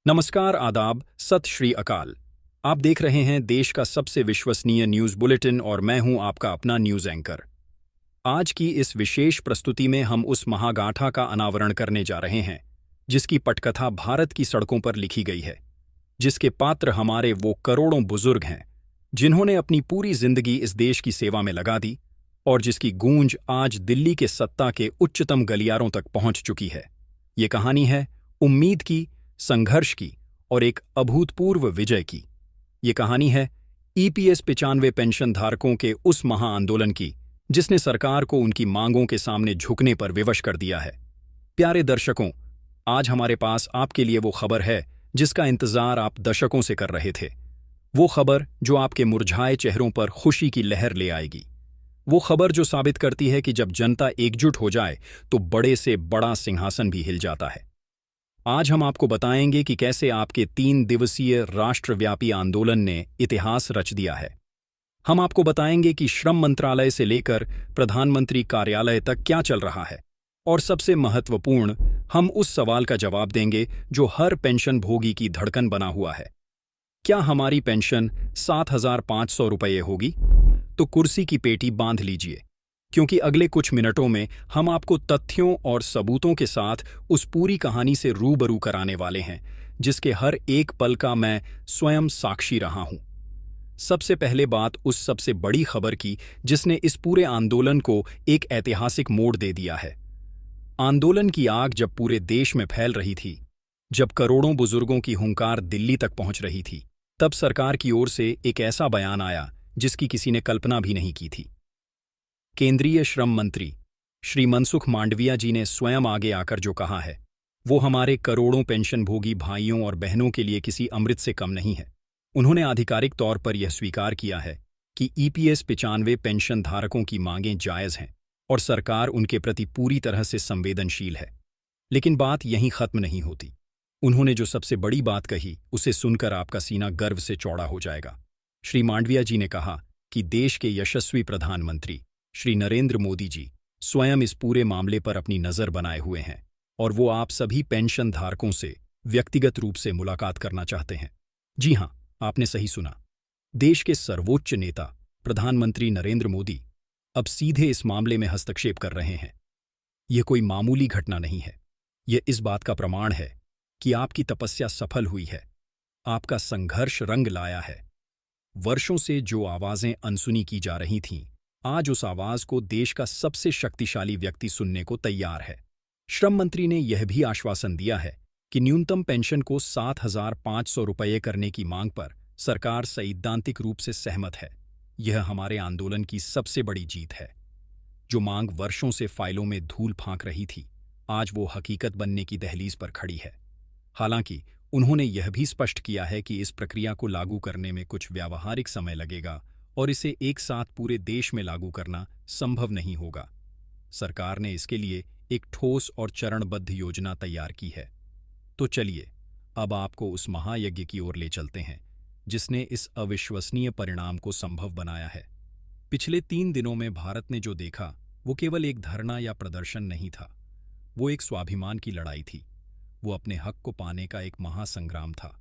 नमस्कार, आदाब, सत श्री अकाल। आप देख रहे हैं देश का सबसे विश्वसनीय न्यूज़ बुलेटिन और मैं हूं आपका अपना न्यूज़ एंकर। आज की इस विशेष प्रस्तुति में हम उस महागाथा का अनावरण करने जा रहे हैं जिसकी पटकथा भारत की सड़कों पर लिखी गई है, जिसके पात्र हमारे वो करोड़ों बुजुर्ग हैं जिन्होंने अपनी पूरी जिंदगी इस देश की सेवा में लगा दी और जिसकी गूंज आज दिल्ली के सत्ता के उच्चतम गलियारों तक पहुंच चुकी है। ये कहानी है उम्मीद की, संघर्ष की और एक अभूतपूर्व विजय की। ये कहानी है ईपीएस 95 पेंशन धारकों के उस महाआंदोलन की जिसने सरकार को उनकी मांगों के सामने झुकने पर विवश कर दिया है। प्यारे दर्शकों, आज हमारे पास आपके लिए वो खबर है जिसका इंतजार आप दशकों से कर रहे थे। वो खबर जो आपके मुरझाए चेहरों पर खुशी की लहर ले आएगी। वो खबर जो साबित करती है कि जब जनता एकजुट हो जाए तो बड़े से बड़ा सिंहासन भी हिल जाता है। आज हम आपको बताएंगे कि कैसे आपके 3 दिवसीय राष्ट्रव्यापी आंदोलन ने इतिहास रच दिया है। हम आपको बताएंगे कि श्रम मंत्रालय से लेकर प्रधानमंत्री कार्यालय तक क्या चल रहा है और सबसे महत्वपूर्ण, हम उस सवाल का जवाब देंगे जो हर पेंशन भोगी की धड़कन बना हुआ है। क्या हमारी पेंशन 7,500 रुपये होगी? तो कुर्सी की पेटी बांध लीजिए, क्योंकि अगले कुछ मिनटों में हम आपको तथ्यों और सबूतों के साथ उस पूरी कहानी से रूबरू कराने वाले हैं जिसके हर एक पल का मैं स्वयं साक्षी रहा हूं। सबसे पहले बात उस सबसे बड़ी खबर की जिसने इस पूरे आंदोलन को एक ऐतिहासिक मोड़ दे दिया है। आंदोलन की आग जब पूरे देश में फैल रही थी, जब करोड़ों बुजुर्गों की हुंकार दिल्ली तक पहुंच रही थी, तब सरकार की ओर से एक ऐसा बयान आया जिसकी किसी ने कल्पना भी नहीं की थी। केंद्रीय श्रम मंत्री श्री मनसुख मांडविया जी ने स्वयं आगे आकर जो कहा है वो हमारे करोड़ों पेंशनभोगी भाइयों और बहनों के लिए किसी अमृत से कम नहीं है। उन्होंने आधिकारिक तौर पर यह स्वीकार किया है कि ईपीएस 95 पेंशन धारकों की मांगें जायज हैं और सरकार उनके प्रति पूरी तरह से संवेदनशील है। लेकिन बात यहीं खत्म नहीं होती। उन्होंने जो सबसे बड़ी बात कही उसे सुनकर आपका सीना गर्व से चौड़ा हो जाएगा। श्री मांडविया जी ने कहा कि देश के यशस्वी प्रधानमंत्री श्री नरेंद्र मोदी जी स्वयं इस पूरे मामले पर अपनी नजर बनाए हुए हैं और वो आप सभी पेंशन धारकों से व्यक्तिगत रूप से मुलाकात करना चाहते हैं। जी हां, आपने सही सुना। देश के सर्वोच्च नेता प्रधानमंत्री नरेंद्र मोदी अब सीधे इस मामले में हस्तक्षेप कर रहे हैं। यह कोई मामूली घटना नहीं है। यह इस बात का प्रमाण है कि आपकी तपस्या सफल हुई है, आपका संघर्ष रंग लाया है। वर्षों से जो आवाजें अनसुनी की जा रही थीं, आज उस आवाज को देश का सबसे शक्तिशाली व्यक्ति सुनने को तैयार है। श्रम मंत्री ने यह भी आश्वासन दिया है कि न्यूनतम पेंशन को 7,500 रुपये करने की मांग पर सरकार सैद्धांतिक रूप से सहमत है। यह हमारे आंदोलन की सबसे बड़ी जीत है। जो मांग वर्षों से फाइलों में धूल फांक रही थी, आज वो हकीकत बनने की दहलीज पर खड़ी है। हालांकि उन्होंने यह भी स्पष्ट किया है कि इस प्रक्रिया को लागू करने में कुछ व्यावहारिक समय लगेगा और इसे एक साथ पूरे देश में लागू करना संभव नहीं होगा। सरकार ने इसके लिए एक ठोस और चरणबद्ध योजना तैयार की है। तो चलिए अब आपको उस महायज्ञ की ओर ले चलते हैं जिसने इस अविश्वसनीय परिणाम को संभव बनाया है। पिछले 3 दिनों में भारत ने जो देखा वो केवल एक धरना या प्रदर्शन नहीं था, वो एक स्वाभिमान की लड़ाई थी। वो अपने हक को पाने का एक महासंग्राम था।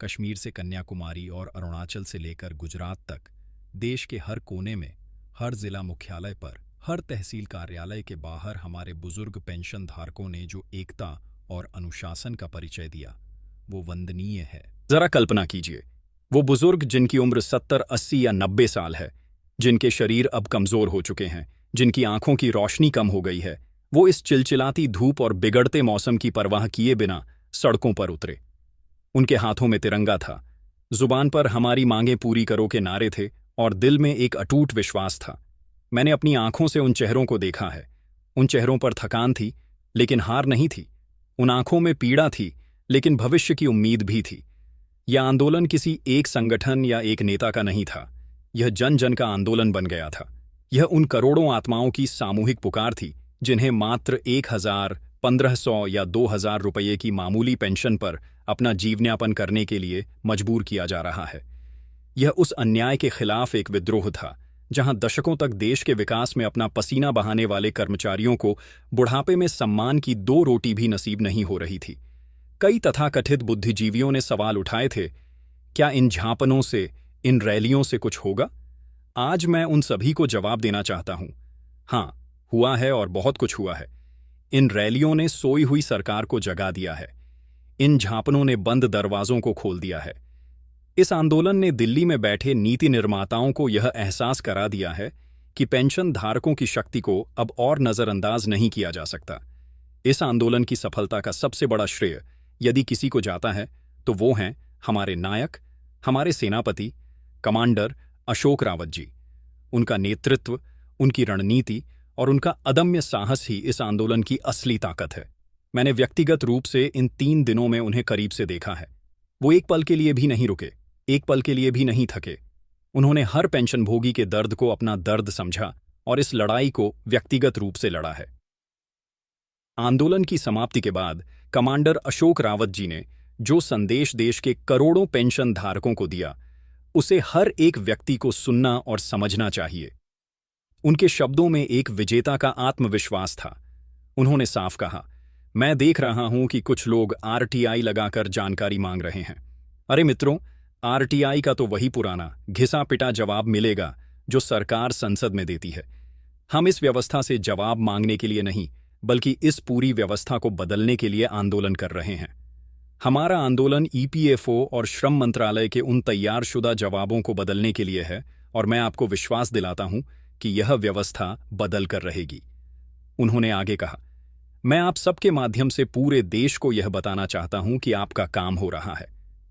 कश्मीर से कन्याकुमारी और अरुणाचल से लेकर गुजरात तक देश के हर कोने में, हर जिला मुख्यालय पर, हर तहसील कार्यालय के बाहर हमारे बुजुर्ग पेंशन धारकों ने जो एकता और अनुशासन का परिचय दिया वो वंदनीय है। जरा कल्पना कीजिए, वो बुजुर्ग जिनकी उम्र 70, 80 या 90 साल है, जिनके शरीर अब कमजोर हो चुके हैं, जिनकी आंखों की रोशनी कम हो गई है, वो इस चिलचिलाती धूप और बिगड़ते मौसम की परवाह किए बिना सड़कों पर उतरे। उनके हाथों में तिरंगा था, जुबान पर हमारी मांगें पूरी करो के नारे थे और दिल में एक अटूट विश्वास था। मैंने अपनी आंखों से उन चेहरों को देखा है। उन चेहरों पर थकान थी लेकिन हार नहीं थी। उन आंखों में पीड़ा थी लेकिन भविष्य की उम्मीद भी थी। यह आंदोलन किसी एक संगठन या एक नेता का नहीं था, यह जन जन का आंदोलन बन गया था। यह उन करोड़ों आत्माओं की सामूहिक पुकार थी जिन्हें मात्र 1,000, 1,500 या 2,000 रुपये की मामूली पेंशन पर अपना जीवनयापन करने के लिए मजबूर किया जा रहा है। यह उस अन्याय के खिलाफ एक विद्रोह था जहां दशकों तक देश के विकास में अपना पसीना बहाने वाले कर्मचारियों को बुढ़ापे में सम्मान की 2 रोटी भी नसीब नहीं हो रही थी। कई तथाकथित बुद्धिजीवियों ने सवाल उठाए थे, क्या इन झांपनों से, इन रैलियों से कुछ होगा? आज मैं उन सभी को जवाब देना चाहता हूं। हाँ, हुआ है और बहुत कुछ हुआ है। इन रैलियों ने सोई हुई सरकार को जगा दिया है। इन झांपनों ने बंद दरवाजों को खोल दिया है। इस आंदोलन ने दिल्ली में बैठे नीति निर्माताओं को यह एहसास करा दिया है कि पेंशन धारकों की शक्ति को अब और नजरअंदाज नहीं किया जा सकता। इस आंदोलन की सफलता का सबसे बड़ा श्रेय यदि किसी को जाता है तो वो हैं हमारे नायक, हमारे सेनापति, कमांडर अशोक रावत जी। उनका नेतृत्व, उनकी रणनीति और उनका अदम्य साहस ही इस आंदोलन की असली ताकत है। मैंने व्यक्तिगत रूप से इन 3 दिनों में उन्हें करीब से देखा है। वो एक पल के लिए भी नहीं रुके, एक पल के लिए भी नहीं थके। उन्होंने हर पेंशनभोगी के दर्द को अपना दर्द समझा और इस लड़ाई को व्यक्तिगत रूप से लड़ा है। आंदोलन की समाप्ति के बाद कमांडर अशोक रावत जी ने जो संदेश देश के करोड़ों पेंशन धारकों को दिया, उसे हर एक व्यक्ति को सुनना और समझना चाहिए। उनके शब्दों में एक विजेता का आत्मविश्वास था। उन्होंने साफ कहा, मैं देख रहा हूं कि कुछ लोग आरटीआई लगाकर जानकारी मांग रहे हैं। अरे मित्रों, आरटीआई का तो वही पुराना घिसा पिटा जवाब मिलेगा जो सरकार संसद में देती है। हम इस व्यवस्था से जवाब मांगने के लिए नहीं, बल्कि इस पूरी व्यवस्था को बदलने के लिए आंदोलन कर रहे हैं। हमारा आंदोलन ईपीएफओ और श्रम मंत्रालय के उन तैयारशुदा जवाबों को बदलने के लिए है और मैं आपको विश्वास दिलाता हूं कि यह व्यवस्था बदल कर रहेगी। उन्होंने आगे कहा, मैं आप सबके माध्यम से पूरे देश को यह बताना चाहता हूं कि आपका काम हो रहा है,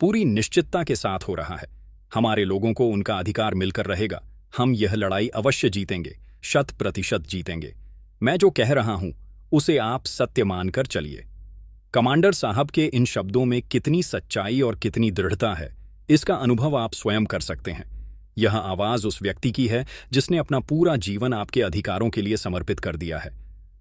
पूरी निश्चितता के साथ हो रहा है। हमारे लोगों को उनका अधिकार मिलकर रहेगा। हम यह लड़ाई अवश्य जीतेंगे, 100% जीतेंगे। मैं जो कह रहा हूं उसे आप सत्य मानकर चलिए। कमांडर साहब के इन शब्दों में कितनी सच्चाई और कितनी दृढ़ता है, इसका अनुभव आप स्वयं कर सकते हैं। यह आवाज उस व्यक्ति की है जिसने अपना पूरा जीवन आपके अधिकारों के लिए समर्पित कर दिया है।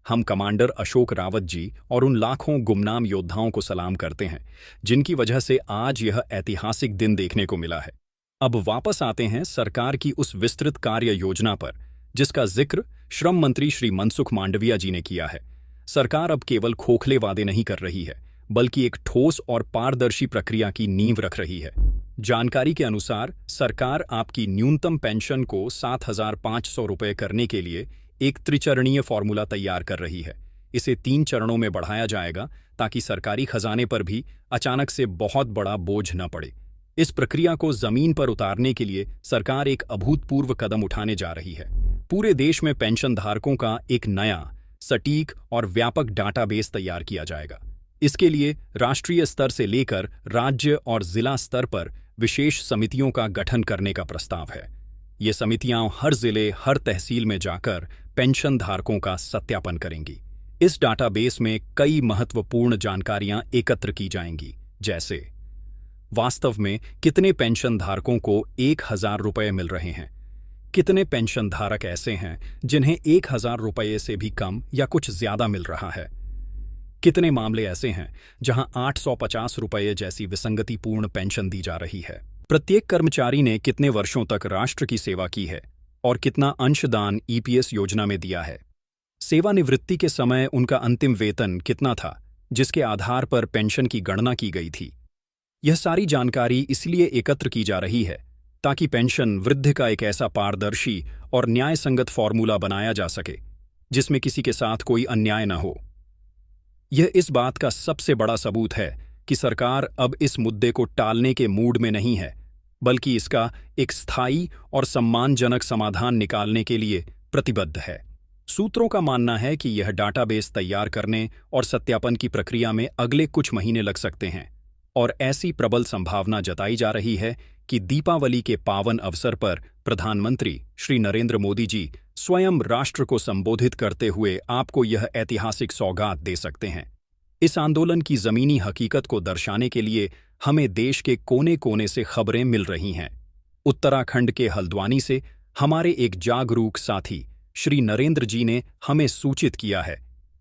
हम कमांडर अशोक रावत जी और उन लाखों गुमनाम योद्धाओं को सलाम करते हैं जिनकी वजह से आज यह ऐतिहासिक दिन देखने को मिला है। अब वापस आते हैं सरकार की उस विस्तृत कार्य योजना पर जिसका जिक्र श्रम मंत्री श्री मनसुख मांडविया जी ने किया है। सरकार अब केवल खोखले वादे नहीं कर रही है, बल्कि एक ठोस और पारदर्शी प्रक्रिया की नींव रख रही है। जानकारी के अनुसार सरकार आपकी न्यूनतम पेंशन को 7,500 रुपये करने के लिए एक त्रिचरणीय फॉर्मूला तैयार कर रही है। इसे 3 चरणों में बढ़ाया जाएगा ताकि सरकारी खजाने पर भी अचानक से बहुत बड़ा बोझ न पड़े। इस प्रक्रिया को जमीन पर उतारने के लिए सरकार एक अभूतपूर्व कदम उठाने जा रही है। पूरे देश में पेंशन धारकों का एक नया, सटीक और व्यापक डाटाबेस तैयार किया जाएगा। इसके लिए राष्ट्रीय स्तर से लेकर राज्य और जिला स्तर पर विशेष समितियों का गठन करने का प्रस्ताव है। ये समितियां हर जिले, हर तहसील में जाकर पेंशन धारकों का सत्यापन करेंगी। इस डाटाबेस में कई महत्वपूर्ण जानकारियां एकत्र की जाएंगी, जैसे वास्तव में कितने पेंशन धारकों को 1,000 रुपये मिल रहे हैं, कितने पेंशन धारक ऐसे हैं जिन्हें 1,000 रुपये से भी कम या कुछ ज्यादा मिल रहा है, कितने मामले ऐसे हैं जहां 850 रुपये जैसी विसंगतिपूर्ण पेंशन दी जा रही है, प्रत्येक कर्मचारी ने कितने वर्षों तक राष्ट्र की सेवा की है और कितना अंशदान ईपीएस योजना में दिया है, सेवानिवृत्ति के समय उनका अंतिम वेतन कितना था जिसके आधार पर पेंशन की गणना की गई थी। यह सारी जानकारी इसलिए एकत्र की जा रही है ताकि पेंशन वृद्धि का एक ऐसा पारदर्शी और न्यायसंगत फॉर्मूला बनाया जा सके जिसमें किसी के साथ कोई अन्याय न हो। यह इस बात का सबसे बड़ा सबूत है कि सरकार अब इस मुद्दे को टालने के मूड में नहीं है, बल्कि इसका एक स्थायी और सम्मानजनक समाधान निकालने के लिए प्रतिबद्ध है। सूत्रों का मानना है कि यह डाटाबेस तैयार करने और सत्यापन की प्रक्रिया में अगले कुछ महीने लग सकते हैं और ऐसी प्रबल संभावना जताई जा रही है कि दीपावली के पावन अवसर पर प्रधानमंत्री श्री नरेंद्र मोदी जी स्वयं राष्ट्र को संबोधित करते हुए आपको यह ऐतिहासिक सौगात दे सकते हैं। इस आंदोलन की जमीनी हकीकत को दर्शाने के लिए हमें देश के कोने कोने से खबरें मिल रही हैं। उत्तराखंड के हल्द्वानी से हमारे एक जागरूक साथी श्री नरेंद्र जी ने हमें सूचित किया है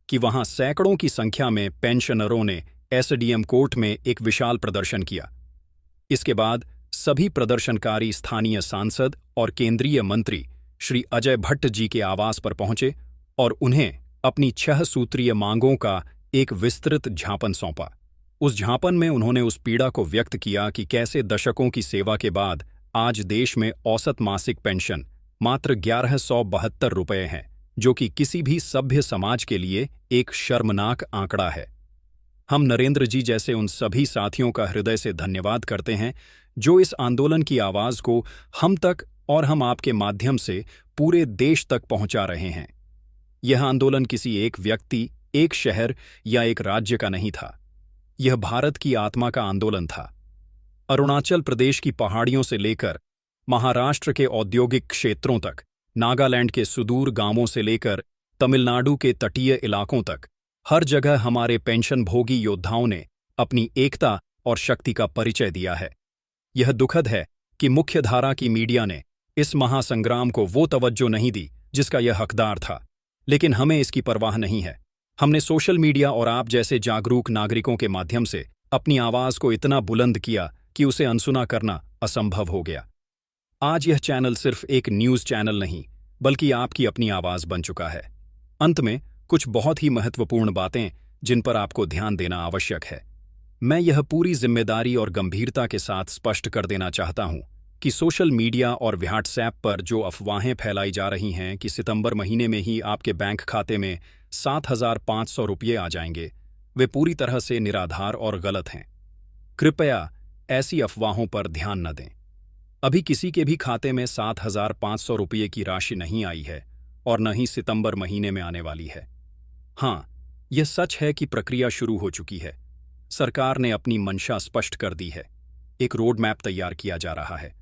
कि वहां सैकड़ों की संख्या में पेंशनरों ने एसडीएम कोर्ट में एक विशाल प्रदर्शन किया। इसके बाद सभी प्रदर्शनकारी स्थानीय सांसद और केंद्रीय मंत्री श्री अजय भट्ट जी के आवास पर पहुंचे और उन्हें अपनी 6 सूत्रीय मांगों का एक विस्तृत ज्ञापन सौंपा। उस झांपन में उन्होंने उस पीड़ा को व्यक्त किया कि कैसे दशकों की सेवा के बाद आज देश में औसत मासिक पेंशन मात्र 1172 रुपये है, जो कि किसी भी सभ्य समाज के लिए एक शर्मनाक आंकड़ा है। हम नरेंद्र जी जैसे उन सभी साथियों का हृदय से धन्यवाद करते हैं जो इस आंदोलन की आवाज को हम तक और हम आपके माध्यम से पूरे देश तक पहुंचा रहे हैं। यह आंदोलन किसी एक व्यक्ति, एक शहर या एक राज्य का नहीं था। यह भारत की आत्मा का आंदोलन था। अरुणाचल प्रदेश की पहाड़ियों से लेकर महाराष्ट्र के औद्योगिक क्षेत्रों तक, नागालैंड के सुदूर गांवों से लेकर तमिलनाडु के तटीय इलाकों तक, हर जगह हमारे पेंशनभोगी योद्धाओं ने अपनी एकता और शक्ति का परिचय दिया है। यह दुखद है कि मुख्यधारा की मीडिया ने इस महासंग्राम को वो तवज्जो नहीं दी जिसका यह हकदार था, लेकिन हमें इसकी परवाह नहीं है। हमने सोशल मीडिया और आप जैसे जागरूक नागरिकों के माध्यम से अपनी आवाज को इतना बुलंद किया कि उसे अनसुना करना असंभव हो गया। आज यह चैनल सिर्फ एक न्यूज चैनल नहीं, बल्कि आपकी अपनी आवाज बन चुका है। अंत में कुछ बहुत ही महत्वपूर्ण बातें जिन पर आपको ध्यान देना आवश्यक है। मैं यह पूरी जिम्मेदारी और गंभीरता के साथ स्पष्ट कर देना चाहता हूं कि सोशल मीडिया और व्हाट्सएप पर जो अफवाहें फैलाई जा रही हैं कि सितंबर महीने में ही आपके बैंक खाते में 7,500 रुपये आ जाएंगे, वे पूरी तरह से निराधार और गलत हैं। कृपया ऐसी अफवाहों पर ध्यान न दें। अभी किसी के भी खाते में 7,500 रुपये की राशि नहीं आई है और न ही सितंबर महीने में आने वाली है। हाँ, यह सच है कि प्रक्रिया शुरू हो चुकी है। सरकार ने अपनी मंशा स्पष्ट कर दी है। एक रोड मैप तैयार किया जा रहा है,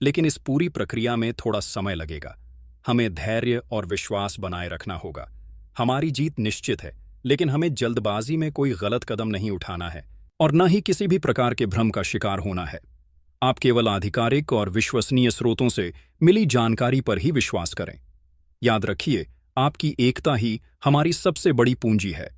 लेकिन इस पूरी प्रक्रिया में थोड़ा समय लगेगा। हमें धैर्य और विश्वास बनाए रखना होगा। हमारी जीत निश्चित है, लेकिन हमें जल्दबाजी में कोई गलत कदम नहीं उठाना है और न ही किसी भी प्रकार के भ्रम का शिकार होना है। आप केवल आधिकारिक और विश्वसनीय स्रोतों से मिली जानकारी पर ही विश्वास करें। याद रखिए, आपकी एकता ही हमारी सबसे बड़ी पूंजी है।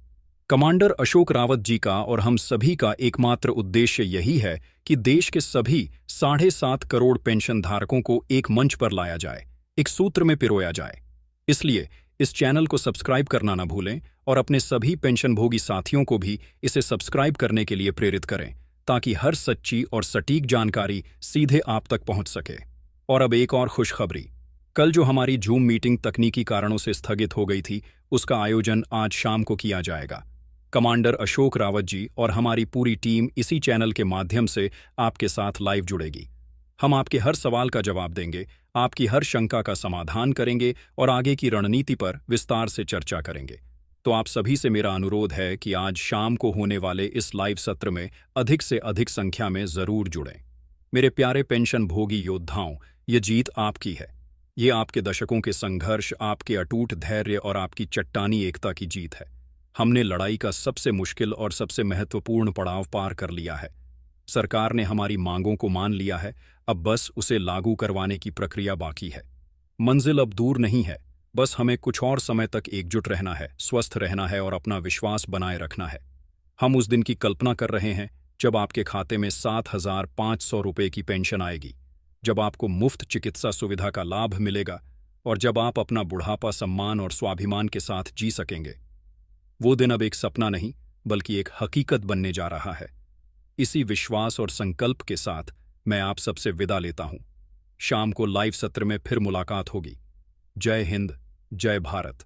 कमांडर अशोक रावत जी का और हम सभी का एकमात्र उद्देश्य यही है कि देश के सभी 7.5 करोड़ पेंशन धारकों को एक मंच पर लाया जाए, एक सूत्र में पिरोया जाए। इसलिए इस चैनल को सब्सक्राइब करना न भूलें और अपने सभी पेंशनभोगी साथियों को भी इसे सब्सक्राइब करने के लिए प्रेरित करें, ताकि हर सच्ची और सटीक जानकारी सीधे आप तक पहुंच सके। और अब एक और खुशखबरी। कल जो हमारी जूम मीटिंग तकनीकी कारणों से स्थगित हो गई थी, उसका आयोजन आज शाम को किया जाएगा। कमांडर अशोक रावत जी और हमारी पूरी टीम इसी चैनल के माध्यम से आपके साथ लाइव जुड़ेगी। हम आपके हर सवाल का जवाब देंगे, आपकी हर शंका का समाधान करेंगे और आगे की रणनीति पर विस्तार से चर्चा करेंगे। तो आप सभी से मेरा अनुरोध है कि आज शाम को होने वाले इस लाइव सत्र में अधिक से अधिक संख्या में जरूर जुड़ें। मेरे प्यारे पेंशन भोगी योद्धाओं, ये जीत आपकी है। ये आपके दशकों के संघर्ष, आपके अटूट धैर्य और आपकी चट्टानी एकता की जीत है। हमने लड़ाई का सबसे मुश्किल और सबसे महत्वपूर्ण पड़ाव पार कर लिया है। सरकार ने हमारी मांगों को मान लिया है, अब बस उसे लागू करवाने की प्रक्रिया बाकी है। मंजिल अब दूर नहीं है, बस हमें कुछ और समय तक एकजुट रहना है, स्वस्थ रहना है और अपना विश्वास बनाए रखना है। हम उस दिन की कल्पना कर रहे हैं जब आपके खाते में 7,500 रुपये की पेंशन आएगी, जब आपको मुफ्त चिकित्सा सुविधा का लाभ मिलेगा और जब आप अपना बुढ़ापा सम्मान और स्वाभिमान के साथ जी सकेंगे। वो दिन अब एक सपना नहीं, बल्कि एक हकीकत बनने जा रहा है। इसी विश्वास और संकल्प के साथ मैं आप सबसे विदा लेता हूं। शाम को लाइव सत्र में फिर मुलाकात होगी। जय हिंद, जय भारत।